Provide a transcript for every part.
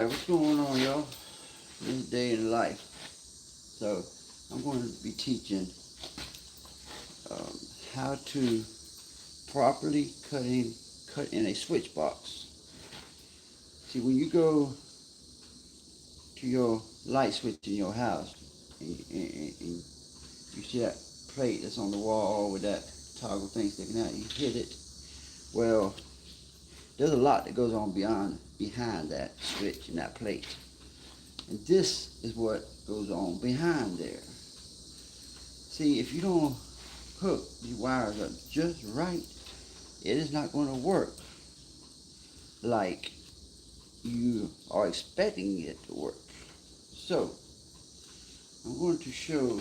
What's going on, y'all? This day in life. So, I'm going to be teaching um, how to properly cut in a switch box. See, when you go to your light switch in your house, and you see that plate that's on the wall with that toggle thing sticking out, you hit it. Well, there's a lot that goes on behind that switch and that plate. And this is what goes on behind there. See, if you don't hook the wires up just right, it is not going to work like you are expecting it to work. So, I'm going to show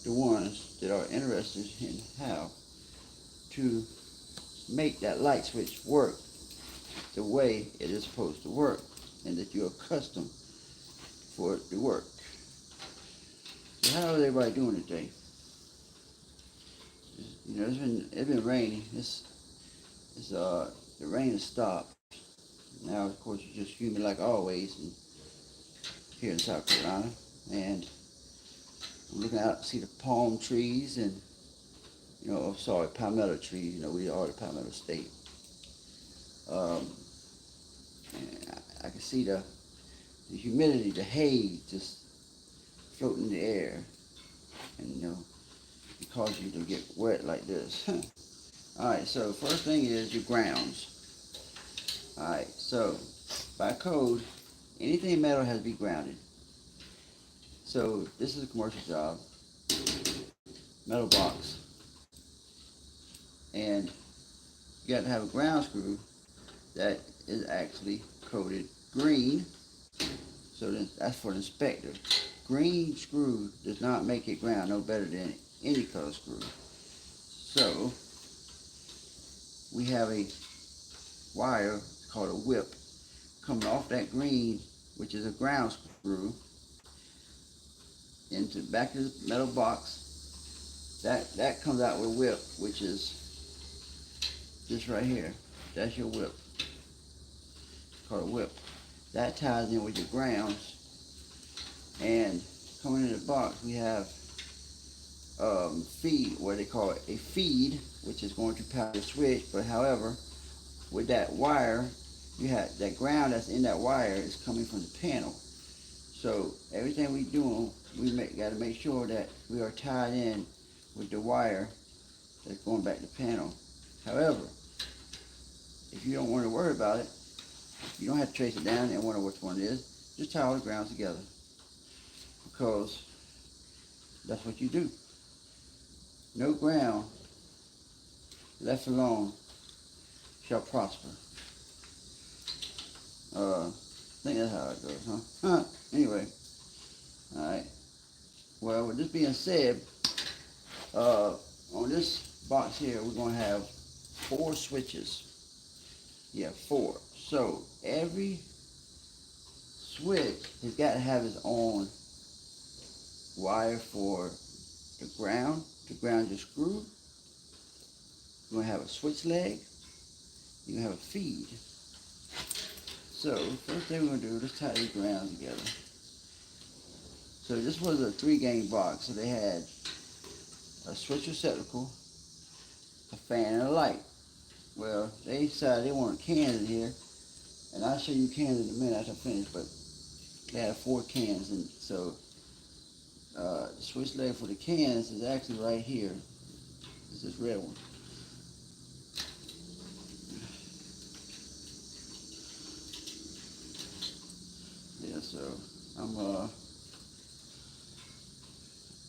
the ones that are interested in how to make that light switch work the way it is supposed to work and that you're accustomed for it to work. So how is everybody doing today? You know, it's been raining. The rain has stopped. Now, of course, it's just humid like always here in South Carolina. And I'm looking out, see the palm trees and, palmetto trees. You know, we are the palmetto state. Um, and I can see the humidity, the haze just floating in the air. And, it causes you to get wet like this. Alright, so first thing is your grounds. Alright, so by code, anything metal has to be grounded. So this is a commercial job, metal box, and you got to have a ground screw that is actually coated green. So that's for the inspector. Green screw does not make it ground no better than any color screw. So we have a wire called a whip coming off that green, which is a ground screw, into the back of the metal box. That comes out with a whip, which is this right here. That's your whip. It's called a whip. That ties in with your grounds. And coming in the box, we have feed, what they call it, a feed, which is going to power the switch. But however, with that wire, you have that ground that's in that wire is coming from the panel. So everything we do, we got to make sure that we are tied in with the wire that's going back to the panel. However, if you don't want to worry about it, you don't have to trace it down and wonder which one it is. Just tie all the grounds together, because that's what you do. No ground left alone shall prosper. I think that's how it goes, huh? Anyway, alright. Well, with this being said, on this box here, we're going to have 4 switches. Yeah, 4. So, every switch has got to have its own wire for the ground, to ground your screw. You're going to have a switch leg. You're going to have a feed. So, first thing we're going to do, let's tie these grounds together. So this was a 3-game box. So they had a switch receptacle, a fan, and a light. Well, they decided they wanted cans in here, and I'll show you cans in a minute after I finish, but they had 4 cans, and so the switch leg for the cans is actually right here. It's this red one. Yeah, so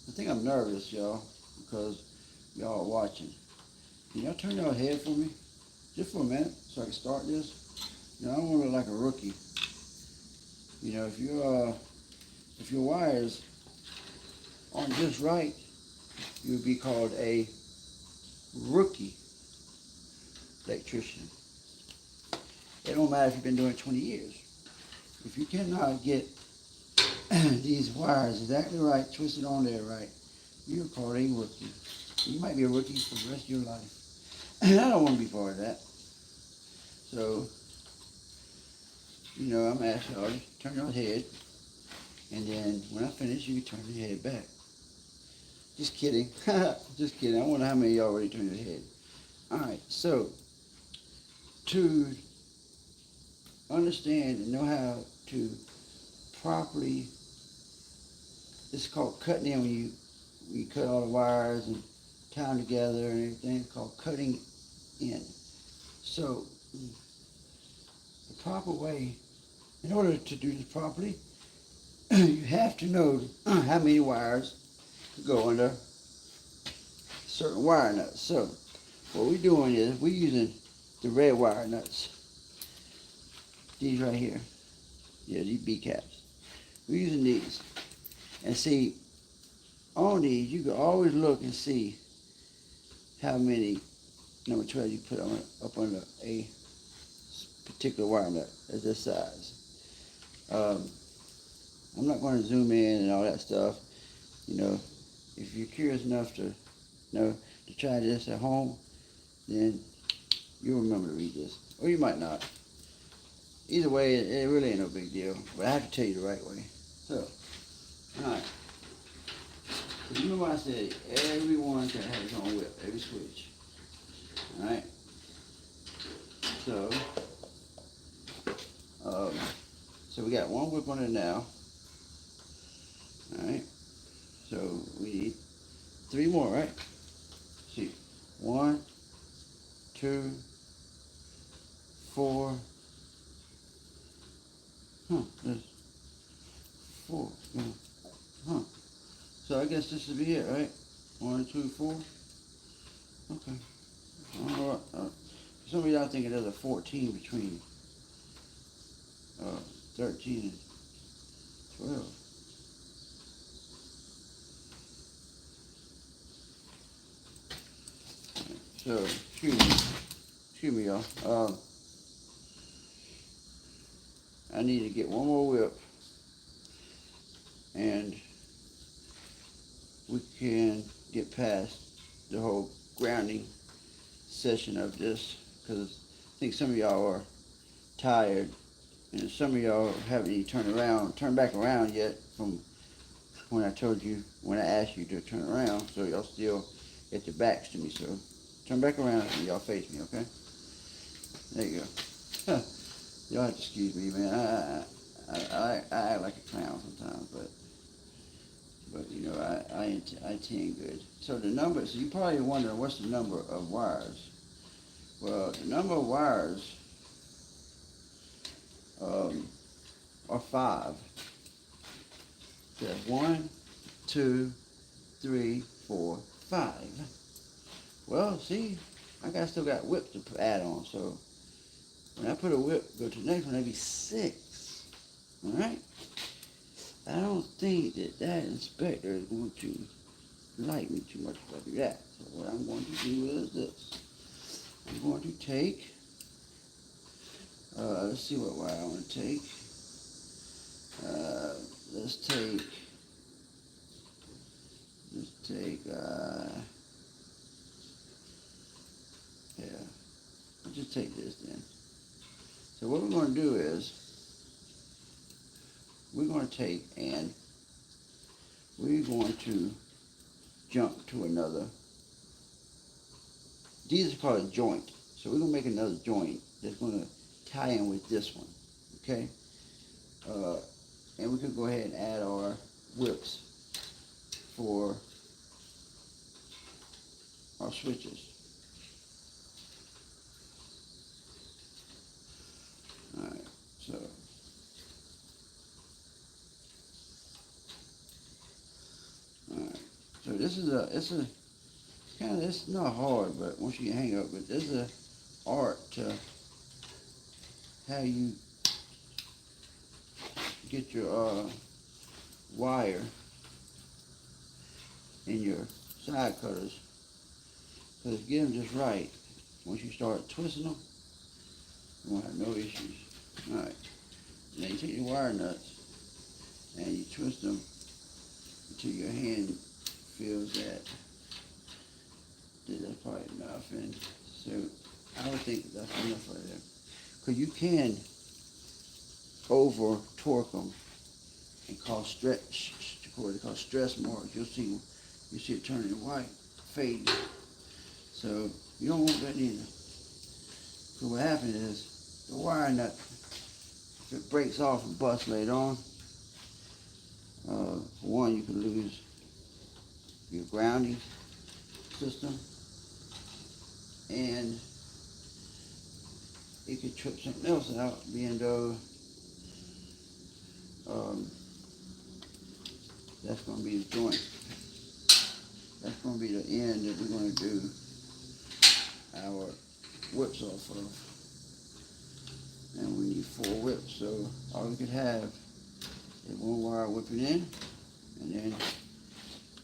I think I'm nervous, y'all, because y'all are watching. Can y'all turn your head for me? Just for a minute, so I can start this? You know, I don't want to look like a rookie. You know, if your wires aren't just right, you would be called a rookie electrician. It don't matter if you've been doing it 20 years. If you cannot get these wires exactly right, twisted on there right, you're called a rookie. You might be a rookie for the rest of your life. And I don't want to be part of that. So, I'm asking y'all to turn your head, and then when I finish, you turn your head back. Just kidding. Just kidding. I wonder how many of y'all already turned your head. All right, so to understand and know how to properly, it's called cutting in when you cut all the wires and tie them together and everything. It's called cutting in. So the proper way, in order to do this properly, you have to know how many wires go under certain wire nuts. So what we're doing is we're using the red wire nuts. These right here. Yeah, these B caps. We're using these. And see, on these, you can always look and see how many number 12 you put on up under a particular wire nut at this size. I'm not going to zoom in and all that stuff. If you're curious enough to try this at home, then you'll remember to read this. Or you might not. Either way, it really ain't no big deal. But I have to tell you the right way. So, alright. So remember I said everyone can have his own whip, every switch. Alright? So, so we got one whip on it now. Alright? So we need 3 more, right? Let's see. 1, 2, 4. There's 4. So I guess this would be it, right? 1, 2, 4. Okay. For some reason I'm thinking there's a 14 between 13 and 12. So, excuse me, y'all. I need to get one more whip, and we can get past the whole grounding session of this, because I think some of y'all are tired, and some of y'all haven't even turned back around yet from when I asked you to turn around, so y'all still at your backs to me, so turn back around and y'all face me, okay? There you go. Y'all have to excuse me, man. I act like a clown sometimes, but I intend good. So the number, so you probably wondering what's the number of wires. Well, the number of wires are 5. So that's 1, 2, 3, 4, 5. Well, see, still got whips to add on, so when I put a whip, go to the next one, that'd be 6. All right? I don't think that inspector is going to like me too much if I do that. So what I'm going to do is this. I'm going to take, let's see what wire I want to take. Let's take, let's just take this then. So what we're going to do is, we're going to take and we're going to jump to another. These are called a joint. So we're going to make another joint that's going to tie in with this one. Okay? And we could go ahead and add our whips for our switches. Alright, so this is it's not hard, but once you hang up, but there's an art to how you get your wire in your side cutters. Because get them just right, once you start twisting them, you won't have no issues. Alright, now you take your wire nuts and you twist them until your hand feels that that's probably enough. And so I would think that's enough right there. Because you can over torque them and cause stretch, what they call stress marks. You'll see it turning white, fading. So you don't want that either. So what happens is the wire nut, if it breaks off and busts later on, for one, you can lose your grounding system, and it could trip something else out, being though that's going to be the joint. That's going to be the end that we're going to do our whips off of. And we need 4 whips, so all we could have is one wire whipping in, and then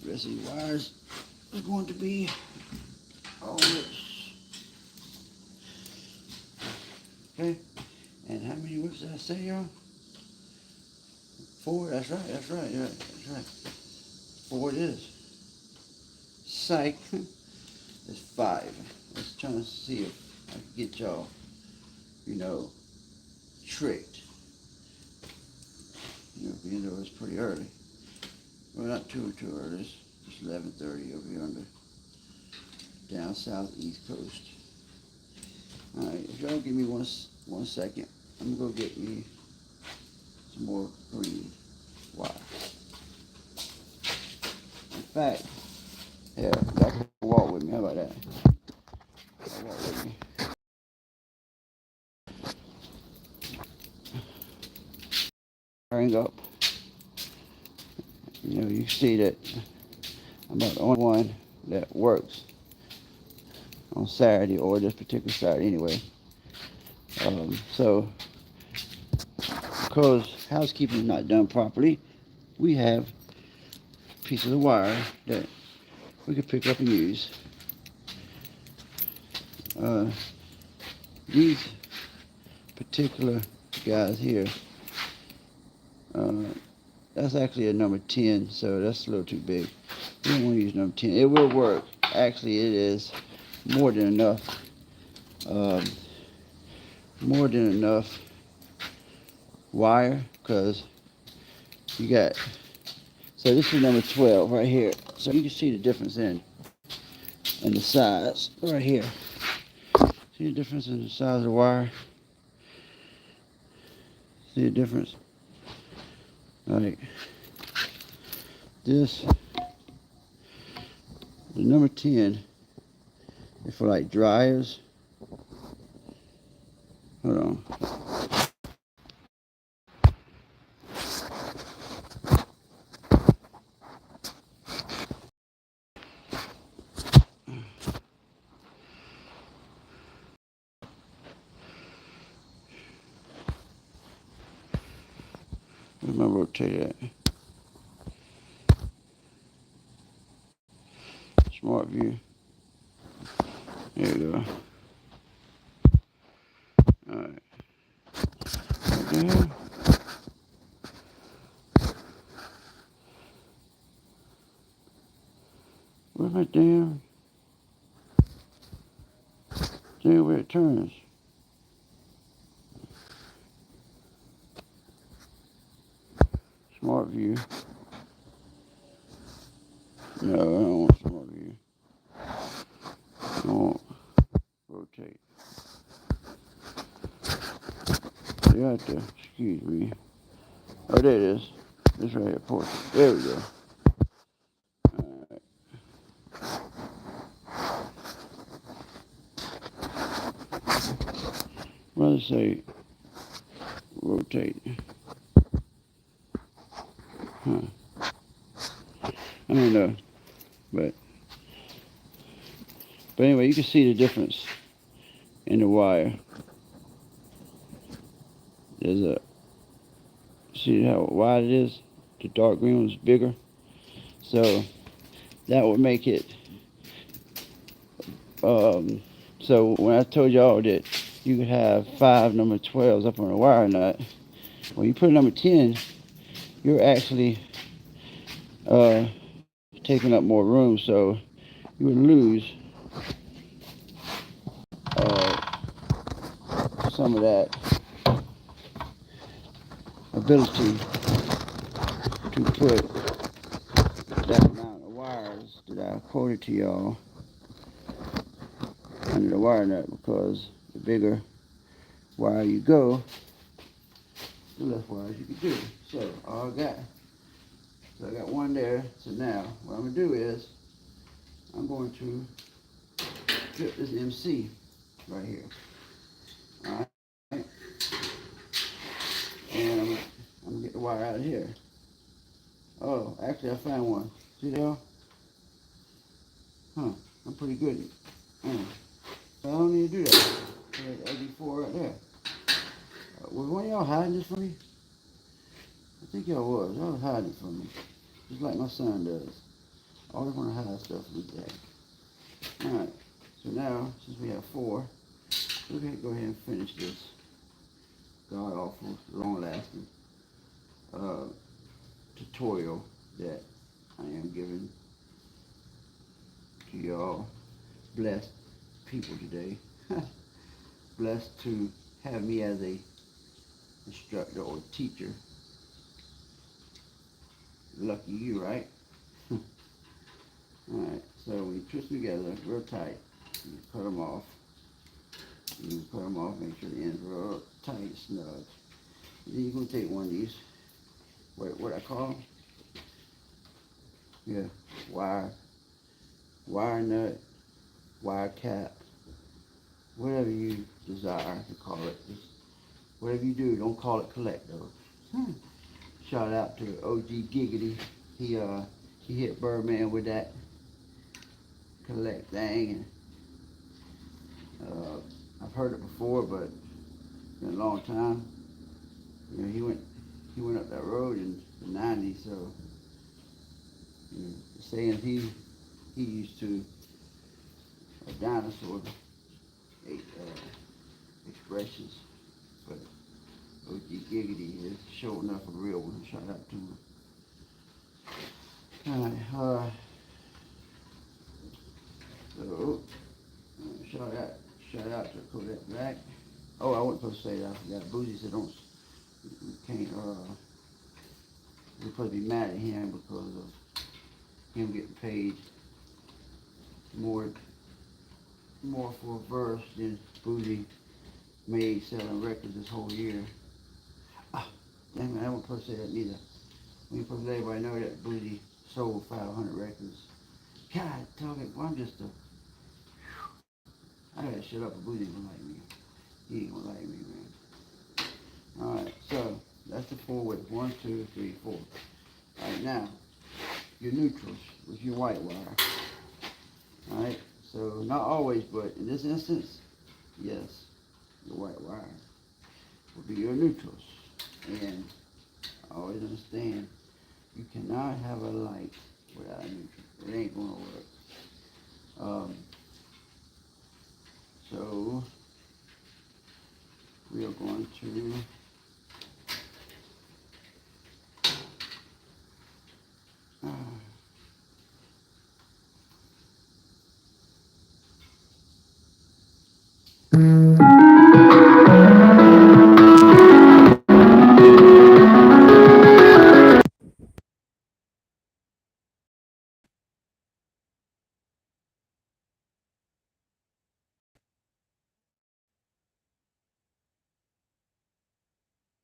the rest of the wires is going to be all whips. Okay? And how many whips did I say, y'all? 4? That's right, that's right. 4 it is. Psych. It's 5. Let's try to see if I can get y'all, tricked. Even though it's pretty early. Well, not too early. It's 11:30 over here on the down southeast coast. All right, if y'all give me one second, I'm gonna go get me some more green wire. In fact, yeah, y'all can walk with me. How about that? Y'all walk with me. Hang up. You see that I'm about the only one that works on Saturday, or this particular Saturday anyway. So, because housekeeping is not done properly, we have pieces of wire that we could pick up and use. These particular guys here, that's actually a number 10, so that's a little too big. We don't want to use number 10. It will work. Actually, it is more than enough. More than enough wire, because you got, so this is number 12 right here. So you can see the difference in the size right here. See the difference in the size of the wire? See the difference? Like this, the number 10 is for like dryers. Hold on. I'm gonna rotate that. Smart view. There you go. Alright. What the hell? Where's my damn where it turns? Smart view. No, I don't want smart view. I want rotate. You have to, excuse me. Oh, there it is. This right here, portrait. There we go. Alright. What does it say? Rotate. Huh. I don't know. But anyway, you can see the difference in the wire. See how wide it is? The dark green one's bigger. So that would make it, so when I told y'all that you could have 5 number 12s up on a wire nut, when you put a number 10, you're actually taking up more room, so you would lose some of that ability to put that amount of wires that I quoted to y'all under the wire nut, because the bigger wire you go, the less wires you can do. So all I got one there. So now what I'm gonna do is I'm going to strip this MC right here. All right, and I'm gonna get the wire out of here. Oh, actually I found one. See there? Huh? I'm pretty good. I don't need to do that. There's AD4 right there. Was one of y'all hiding this from me? I think y'all was. Y'all was hiding it from me. Just like my son does. Always want to hide stuff from his dad. Alright. So now, since we have 4, we're going to go ahead and finish this god awful, long lasting tutorial that I am giving to y'all. Blessed people today. Blessed to have me as a instructor or teacher. Lucky you, right? Alright, so we twist them together real tight. You cut them off. You cut them off, make sure the ends are real tight, snug. And then you're going to take one of these, what I call them? Yeah, wire nut, wire cap, whatever you desire to call it. Just whatever you do, don't call it collect though. Shout out to OG Giggity. He hit Birdman with that collect thing. And I've heard it before, but it's been a long time. You know, he went up that road in the '90s, so you know, saying he used to a dinosaur expressions, but OG Giggity is sure enough a real one. Shout out to him. Alright, so shout out to Kodak Black. Oh, I wasn't supposed to say that. I forgot. Boozy said don't, we can't, we're supposed to be mad at him because of him getting paid more for a verse than Boozy made selling records this whole year. Ah, damn it, I wasn't supposed to say that neither. We ain't supposed to let everybody know that Boozy sold 500 records. God, dog it, well, I'm just I gotta shut up, but Boozy ain't gonna like me. He ain't gonna like me, man. Alright, so that's the 4 ways. 1, 2, 3, 4. Alright, now, your neutrals with your white wire. Alright, so not always, but in this instance, yes, your white wire will be your neutrals. And always understand, you cannot have a light without a neutral. It ain't gonna work. So we are going to